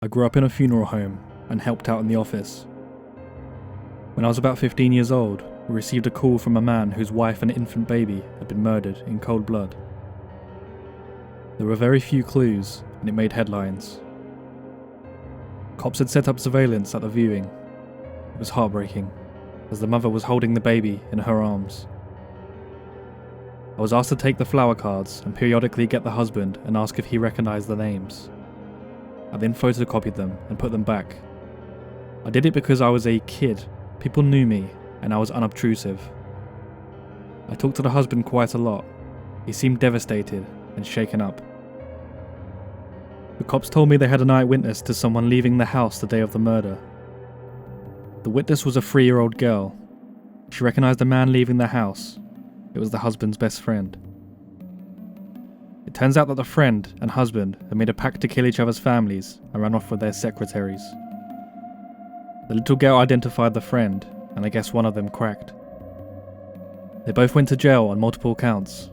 I grew up in a funeral home and helped out in the office. When I was about 15 years old, we received a call from a man whose wife and infant baby had been murdered in cold blood. There were very few clues, and it made headlines. Cops had set up surveillance at the viewing. It was heartbreaking, as the mother was holding the baby in her arms. I was asked to take the flower cards and periodically get the husband and ask if he recognised the names. I then photocopied them and put them back. I did it because I was a kid, people knew me, and I was unobtrusive. I talked to the husband quite a lot. He seemed devastated and shaken up. The cops told me they had an eyewitness to someone leaving the house the day of the murder. The witness was a 3-year-old girl. She recognised a man leaving the house. It was the husband's best friend. It turns out that the friend and husband had made a pact to kill each other's families and ran off with their secretaries. The little girl identified the friend, and I guess one of them cracked. They both went to jail on multiple counts,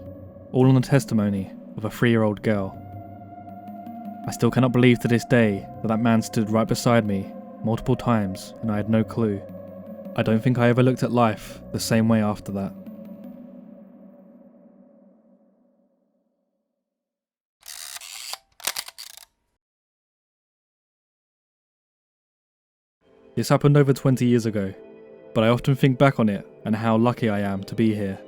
all on the testimony of a 3-year-old girl. I still cannot believe to this day that man stood right beside me multiple times and I had no clue. I don't think I ever looked at life the same way after that. This happened over 20 years ago, but I often think back on it and how lucky I am to be here.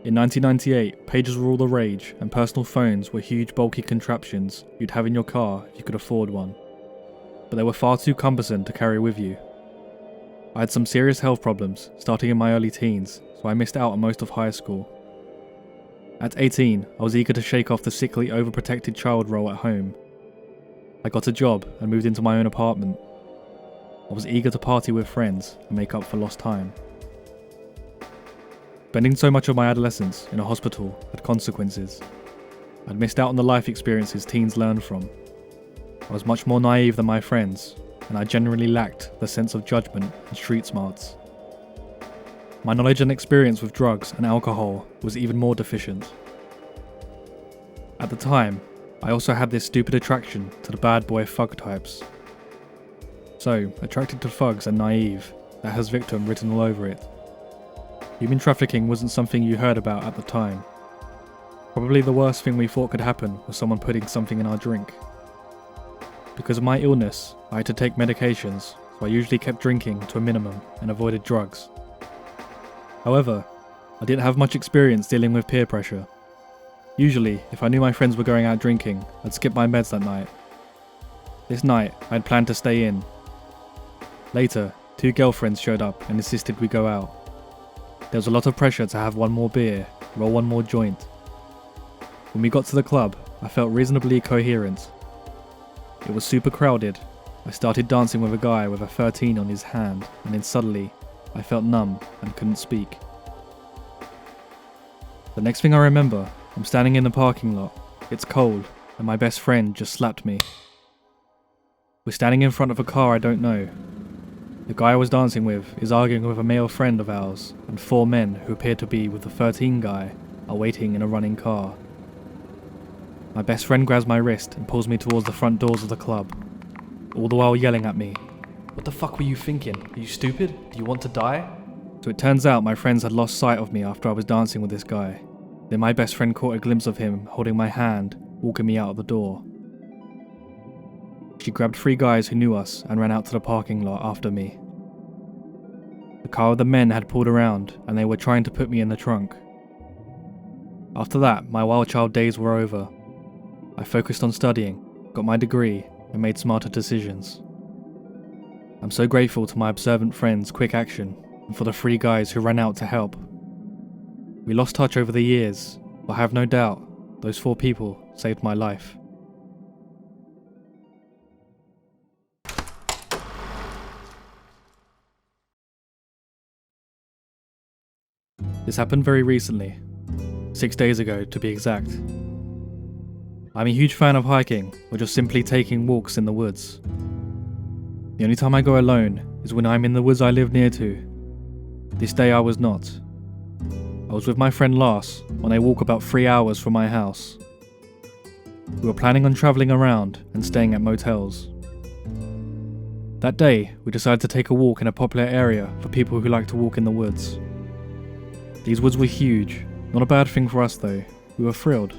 In 1998, pagers were all the rage and personal phones were huge bulky contraptions you'd have in your car if you could afford one. But they were far too cumbersome to carry with you. I had some serious health problems starting in my early teens, so I missed out on most of high school. At 18, I was eager to shake off the sickly, overprotected child role at home. I got a job and moved into my own apartment. I was eager to party with friends and make up for lost time. Spending so much of my adolescence in a hospital had consequences. I'd missed out on the life experiences teens learn from. I was much more naive than my friends, and I generally lacked the sense of judgment and street smarts. My knowledge and experience with drugs and alcohol was even more deficient. At the time, I also had this stupid attraction to the bad boy thug types. So, attracted to thugs and naive, that has victim written all over it. Human trafficking wasn't something you heard about at the time. Probably the worst thing we thought could happen was someone putting something in our drink. Because of my illness, I had to take medications, so I usually kept drinking to a minimum and avoided drugs. However, I didn't have much experience dealing with peer pressure. Usually, if I knew my friends were going out drinking, I'd skip my meds that night. This night, I had planned to stay in. Later, 2 girlfriends showed up and insisted we go out. There was a lot of pressure to have one more beer, roll one more joint. When we got to the club, I felt reasonably coherent. It was super crowded. I started dancing with a guy with a 13 on his hand, and then suddenly, I felt numb and couldn't speak. The next thing I remember, I'm standing in the parking lot. It's cold, and my best friend just slapped me. We're standing in front of a car I don't know. The guy I was dancing with is arguing with a male friend of ours, and 4 men who appear to be with the 13 guy are waiting in a running car. My best friend grabs my wrist and pulls me towards the front doors of the club, all the while yelling at me, "What the fuck were you thinking? Are you stupid? Do you want to die?" So it turns out my friends had lost sight of me after I was dancing with this guy. Then my best friend caught a glimpse of him holding my hand, walking me out of the door. She grabbed 3 guys who knew us and ran out to the parking lot after me. The car of the men had pulled around and they were trying to put me in the trunk. After that, my wild child days were over. I focused on studying, got my degree, and made smarter decisions. I'm so grateful to my observant friends' quick action and for the 3 guys who ran out to help. We lost touch over the years, but I have no doubt those 4 people saved my life. This happened very recently, 6 days ago to be exact. I'm a huge fan of hiking or just simply taking walks in the woods. The only time I go alone is when I'm in the woods I live near to. This day I was not. I was with my friend Lars on a walk about 3 hours from my house. We were planning on travelling around and staying at motels. That day, we decided to take a walk in a popular area for people who like to walk in the woods. These woods were huge, not a bad thing for us though. We were thrilled.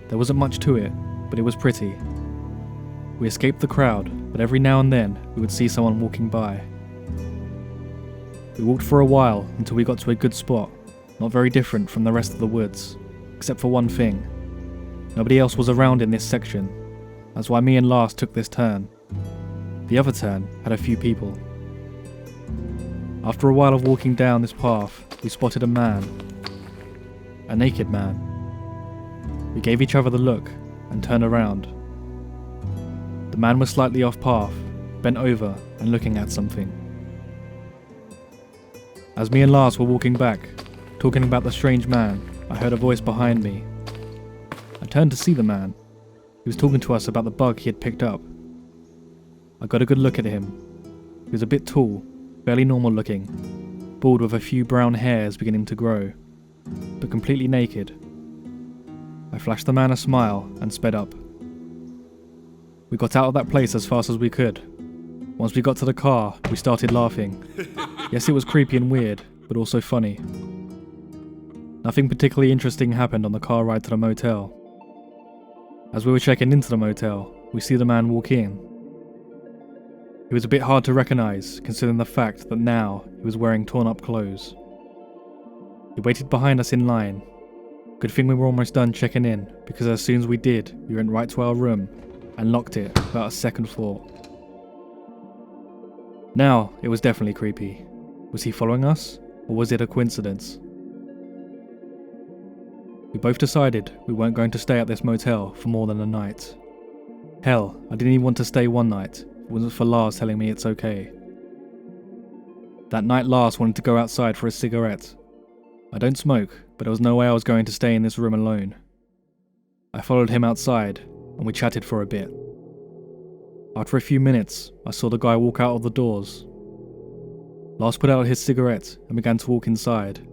There wasn't much to it, but it was pretty. We escaped the crowd, but every now and then we would see someone walking by. We walked for a while until we got to a good spot, not very different from the rest of the woods, except for one thing. Nobody else was around in this section. That's why me and Lars took this turn. The other turn had a few people. After a while of walking down this path, we spotted a man. A naked man. We gave each other the look and turned around. The man was slightly off path, bent over and looking at something. As me and Lars were walking back, talking about the strange man, I heard a voice behind me. I turned to see the man. He was talking to us about the bug he had picked up. I got a good look at him. He was a bit tall, fairly normal looking, bald with a few brown hairs beginning to grow, but completely naked. I flashed the man a smile and sped up. We got out of that place as fast as we could. Once we got to the car, we started laughing. Yes, it was creepy and weird, but also funny. Nothing particularly interesting happened on the car ride to the motel. As we were checking into the motel, we see the man walk in. He was a bit hard to recognise, considering the fact that now he was wearing torn up clothes. He waited behind us in line. Good thing we were almost done checking in, because as soon as we did, we went right to our room and locked it without a second thought. Now, it was definitely creepy. Was he following us, or was it a coincidence? We both decided we weren't going to stay at this motel for more than a night. Hell, I didn't even want to stay one night. It wasn't for Lars telling me it's okay. That night Lars wanted to go outside for a cigarette. I don't smoke, but there was no way I was going to stay in this room alone. I followed him outside, and we chatted for a bit. After a few minutes, I saw the guy walk out of the doors. Lars put out his cigarette and began to walk inside.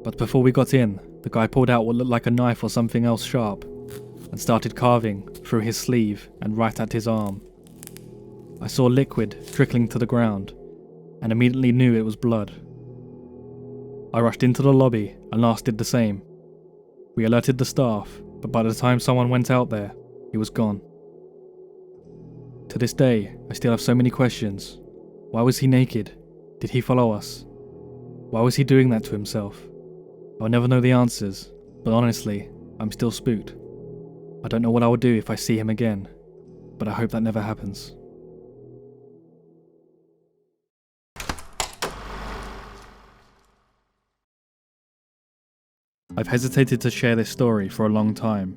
But before we got in, the guy pulled out what looked like a knife or something else sharp, and started carving through his sleeve and right at his arm. I saw liquid trickling to the ground, and immediately knew it was blood. I rushed into the lobby, and Lars did the same. We alerted the staff, but by the time someone went out there, he was gone. To this day, I still have so many questions. Why was he naked? Did he follow us? Why was he doing that to himself? I'll never know the answers, but honestly, I'm still spooked. I don't know what I would do if I see him again, but I hope that never happens. I've hesitated to share this story for a long time,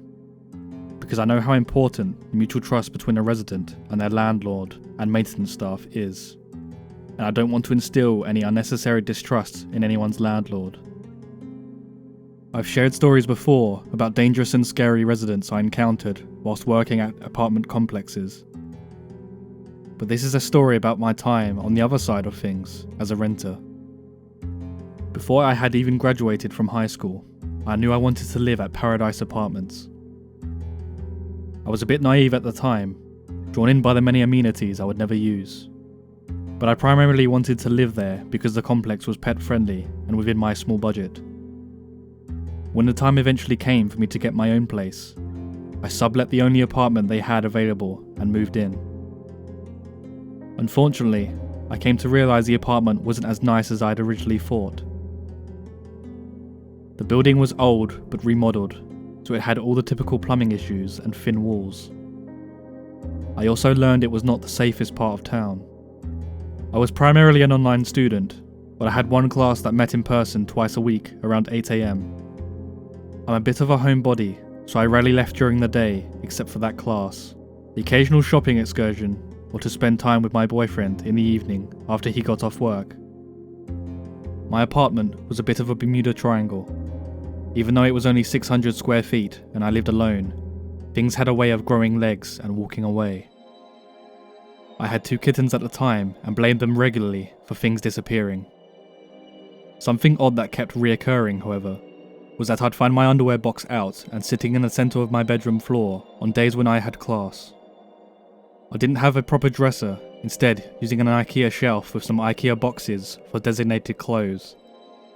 because I know how important the mutual trust between a resident and their landlord and maintenance staff is, and I don't want to instill any unnecessary distrust in anyone's landlord. I've shared stories before about dangerous and scary residents I encountered whilst working at apartment complexes, but this is a story about my time on the other side of things as a renter. Before I had even graduated from high school, I knew I wanted to live at Paradise Apartments. I was a bit naive at the time, drawn in by the many amenities I would never use. But I primarily wanted to live there because the complex was pet friendly and within my small budget. When the time eventually came for me to get my own place, I sublet the only apartment they had available and moved in. Unfortunately, I came to realise the apartment wasn't as nice as I'd originally thought. The building was old but remodelled, so it had all the typical plumbing issues and thin walls. I also learned it was not the safest part of town. I was primarily an online student, but I had one class that met in person twice a week around 8 AM. I'm a bit of a homebody, so I rarely left during the day except for that class, the occasional shopping excursion, or to spend time with my boyfriend in the evening after he got off work. My apartment was a bit of a Bermuda Triangle. Even though it was only 600 square feet and I lived alone, things had a way of growing legs and walking away. I had 2 kittens at the time and blamed them regularly for things disappearing. Something odd that kept reoccurring, however, was that I'd find my underwear box out and sitting in the centre of my bedroom floor on days when I had class. I didn't have a proper dresser, instead using an IKEA shelf with some IKEA boxes for designated clothes.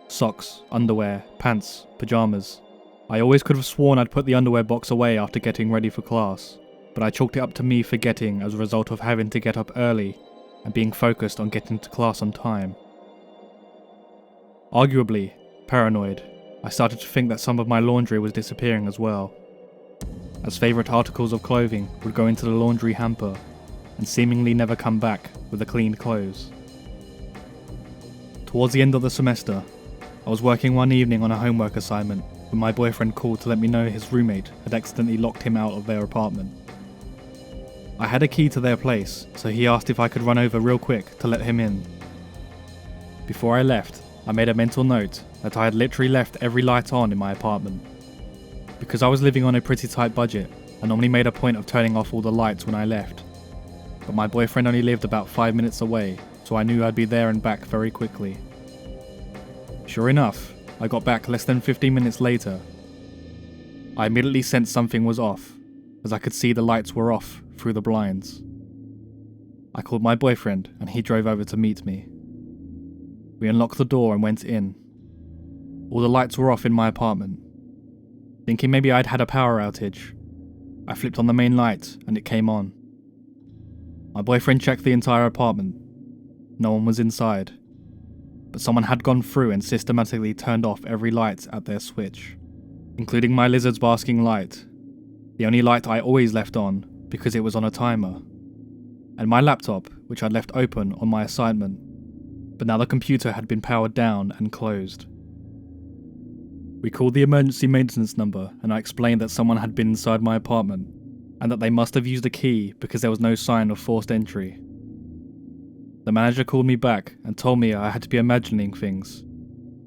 Socks, underwear, pants, pyjamas. I always could have sworn I'd put the underwear box away after getting ready for class, but I chalked it up to me forgetting as a result of having to get up early and being focused on getting to class on time. Arguably, paranoid, I started to think that some of my laundry was disappearing as well, as favourite articles of clothing would go into the laundry hamper and seemingly never come back with the cleaned clothes. Towards the end of the semester, I was working one evening on a homework assignment when my boyfriend called to let me know his roommate had accidentally locked him out of their apartment. I had a key to their place, so he asked if I could run over real quick to let him in. Before I left, I made a mental note that I had literally left every light on in my apartment. Because I was living on a pretty tight budget, I normally made a point of turning off all the lights when I left. But my boyfriend only lived about 5 minutes away, so I knew I'd be there and back very quickly. Sure enough, I got back less than 15 minutes later. I immediately sensed something was off, as I could see the lights were off through the blinds. I called my boyfriend and he drove over to meet me. We unlocked the door and went in. All the lights were off in my apartment. Thinking maybe I'd had a power outage, I flipped on the main light and it came on. My boyfriend checked the entire apartment. No one was inside, but someone had gone through and systematically turned off every light at their switch, including my lizard's basking light, the only light I always left on because it was on a timer, and my laptop, which I'd left open on my assignment, but now the computer had been powered down and closed. We called the emergency maintenance number and I explained that someone had been inside my apartment and that they must have used a key because there was no sign of forced entry. The manager called me back and told me I had to be imagining things.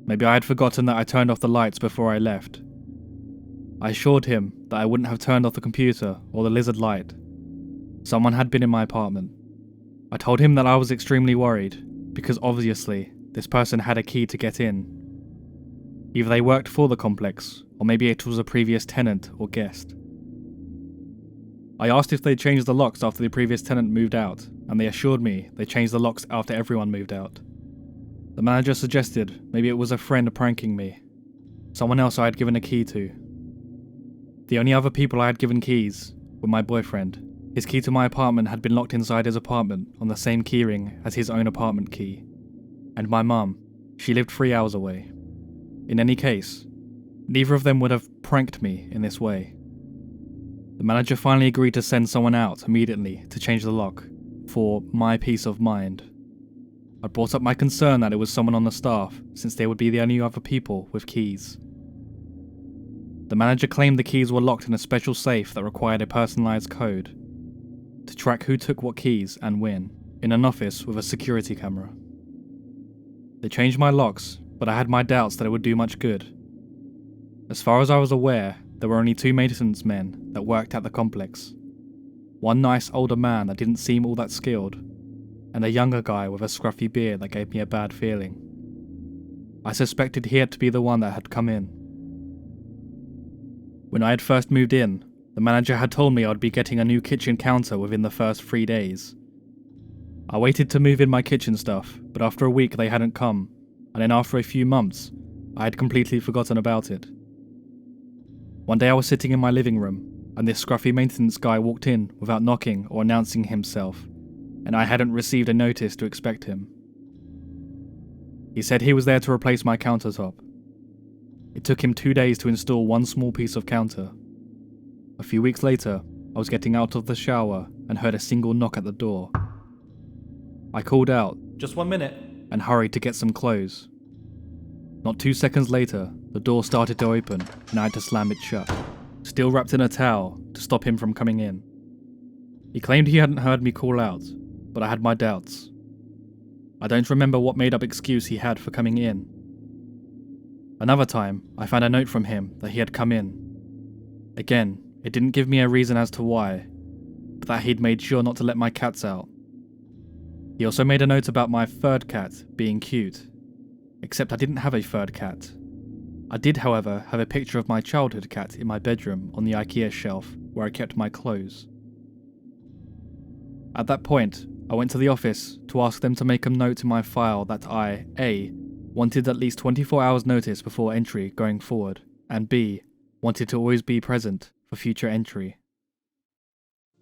Maybe I had forgotten that I turned off the lights before I left. I assured him that I wouldn't have turned off the computer or the lizard light. Someone had been in my apartment. I told him that I was extremely worried because obviously this person had a key to get in. Either they worked for the complex, or maybe it was a previous tenant or guest. I asked if they changed the locks after the previous tenant moved out, and they assured me they changed the locks after everyone moved out. The manager suggested maybe it was a friend pranking me, someone else I had given a key to. The only other people I had given keys were my boyfriend. His key to my apartment had been locked inside his apartment on the same keyring as his own apartment key. And my mum, she lived 3 hours away. In any case, neither of them would have pranked me in this way. The manager finally agreed to send someone out immediately to change the lock, for my peace of mind. I brought up my concern that it was someone on the staff, since they would be the only other people with keys. The manager claimed the keys were locked in a special safe that required a personalised code to track who took what keys and when, in an office with a security camera. They changed my locks, but I had my doubts that it would do much good. As far as I was aware, there were only 2 maintenance men that worked at the complex. One nice older man that didn't seem all that skilled, and a younger guy with a scruffy beard that gave me a bad feeling. I suspected he had to be the one that had come in. When I had first moved in, the manager had told me I would be getting a new kitchen counter within the first 3 days. I waited to move in my kitchen stuff, but after a week they hadn't come, and then after a few months, I had completely forgotten about it. One day I was sitting in my living room, and this scruffy maintenance guy walked in without knocking or announcing himself, and I hadn't received a notice to expect him. He said he was there to replace my countertop. It took him 2 days to install one small piece of counter. A few weeks later, I was getting out of the shower and heard a single knock at the door. I called out, "Just 1 minute," and hurried to get some clothes. Not 2 seconds later, the door started to open and I had to slam it shut, still wrapped in a towel to stop him from coming in. He claimed he hadn't heard me call out, but I had my doubts. I don't remember what made-up excuse he had for coming in. Another time, I found a note from him that he had come in. Again, it didn't give me a reason as to why, but that he'd made sure not to let my cats out. He also made a note about my third cat being cute, except I didn't have a third cat. I did, however, have a picture of my childhood cat in my bedroom on the IKEA shelf where I kept my clothes. At that point, I went to the office to ask them to make a note in my file that I, A, wanted at least 24 hours notice before entry going forward, and B, wanted to always be present for future entry.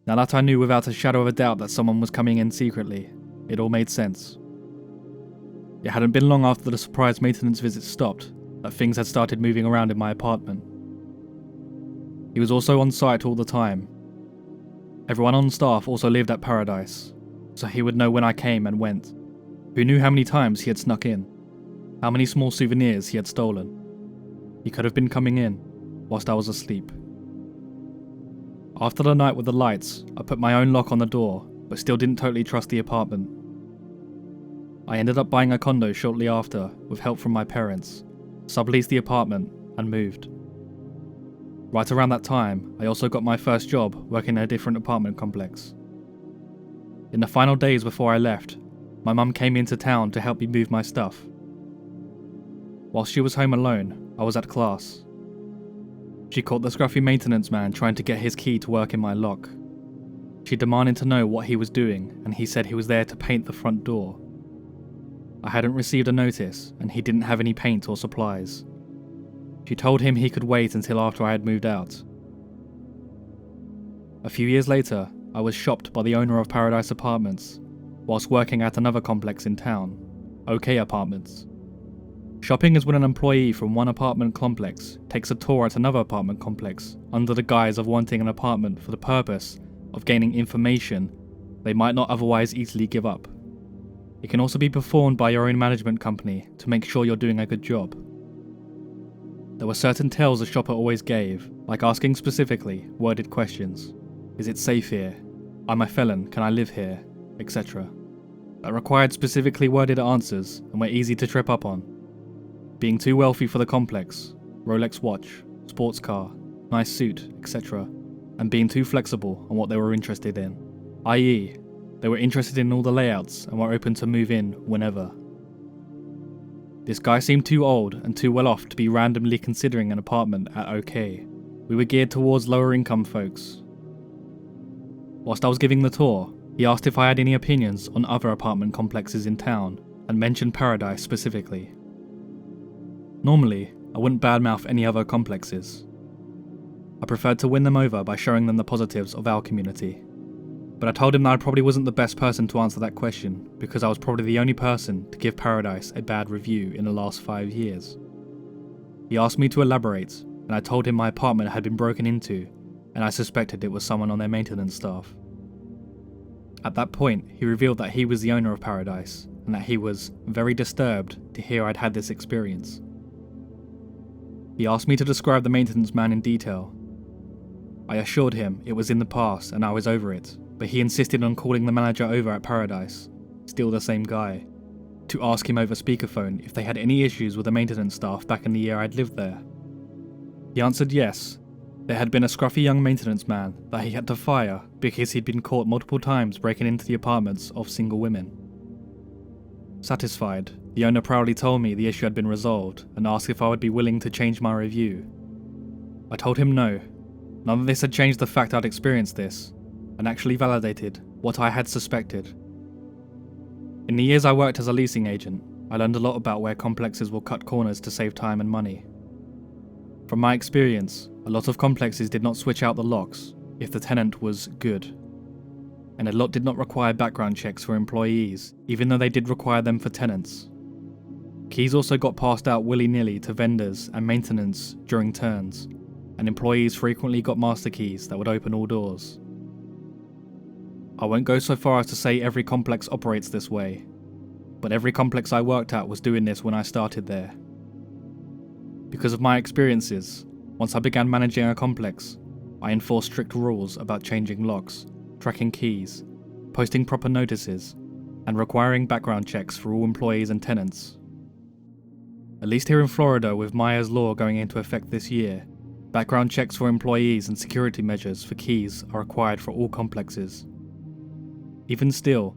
Now that I knew without a shadow of a doubt that someone was coming in secretly, it all made sense. It hadn't been long after the surprise maintenance visit stopped that things had started moving around in my apartment. He was also on site all the time. Everyone on staff also lived at Paradise, so he would know when I came and went, who knew how many times he had snuck in, how many small souvenirs he had stolen. He could have been coming in whilst I was asleep. After the night with the lights, I put my own lock on the door, but still didn't totally trust the apartment. I ended up buying a condo shortly after, with help from my parents, subleased the apartment, and moved. Right around that time, I also got my first job working in a different apartment complex. In the final days before I left, my mum came into town to help me move my stuff. Whilst she was home alone, I was at class. She caught the scruffy maintenance man trying to get his key to work in my lock. She demanded to know what he was doing, and he said he was there to paint the front door. I hadn't received a notice, and he didn't have any paint or supplies. She told him he could wait until after I had moved out. A few years later, I was shopped by the owner of Paradise Apartments, whilst working at another complex in town, OK Apartments. Shopping is when an employee from one apartment complex takes a tour at another apartment complex under the guise of wanting an apartment for the purpose of gaining information they might not otherwise easily give up. It can also be performed by your own management company to make sure you're doing a good job. There were certain tells the shopper always gave, like asking specifically worded questions. Is it safe here? I'm a felon, can I live here? Etc. That required specifically worded answers and were easy to trip up on. Being too wealthy for the complex, Rolex watch, sports car, nice suit, etc. And being too flexible on what they were interested in, i.e., they were interested in all the layouts and were open to move in whenever. This guy seemed too old and too well off to be randomly considering an apartment at OK. We were geared towards lower income folks. Whilst I was giving the tour, he asked if I had any opinions on other apartment complexes in town and mentioned Paradise specifically. Normally, I wouldn't badmouth any other complexes. I preferred to win them over by showing them the positives of our community. But I told him that I probably wasn't the best person to answer that question because I was probably the only person to give Paradise a bad review in the last 5 years. He asked me to elaborate, and I told him my apartment had been broken into, and I suspected it was someone on their maintenance staff. At that point, he revealed that he was the owner of Paradise, and that he was very disturbed to hear I'd had this experience. He asked me to describe the maintenance man in detail. I assured him it was in the past and I was over it, but he insisted on calling the manager over at Paradise, still the same guy, to ask him over speakerphone if they had any issues with the maintenance staff back in the year I'd lived there. He answered yes. There had been a scruffy young maintenance man that he had to fire because he'd been caught multiple times breaking into the apartments of single women. Satisfied, the owner proudly told me the issue had been resolved and asked if I would be willing to change my review. I told him no. None of this had changed the fact I'd experienced this, and actually validated what I had suspected. In the years I worked as a leasing agent, I learned a lot about where complexes will cut corners to save time and money. From my experience, a lot of complexes did not switch out the locks if the tenant was good, and a lot did not require background checks for employees, even though they did require them for tenants. Keys also got passed out willy-nilly to vendors and maintenance during turns, and employees frequently got master keys that would open all doors. I won't go so far as to say every complex operates this way, but every complex I worked at was doing this when I started there. Because of my experiences, once I began managing a complex, I enforced strict rules about changing locks, tracking keys, posting proper notices, and requiring background checks for all employees and tenants. At least here in Florida, with Myers Law going into effect this year, background checks for employees and security measures for keys are required for all complexes. Even still,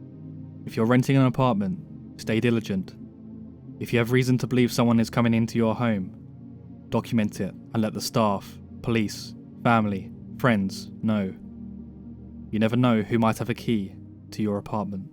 if you're renting an apartment, stay diligent. If you have reason to believe someone is coming into your home, document it, and let the staff, police, family, friends know. You never know who might have a key to your apartment.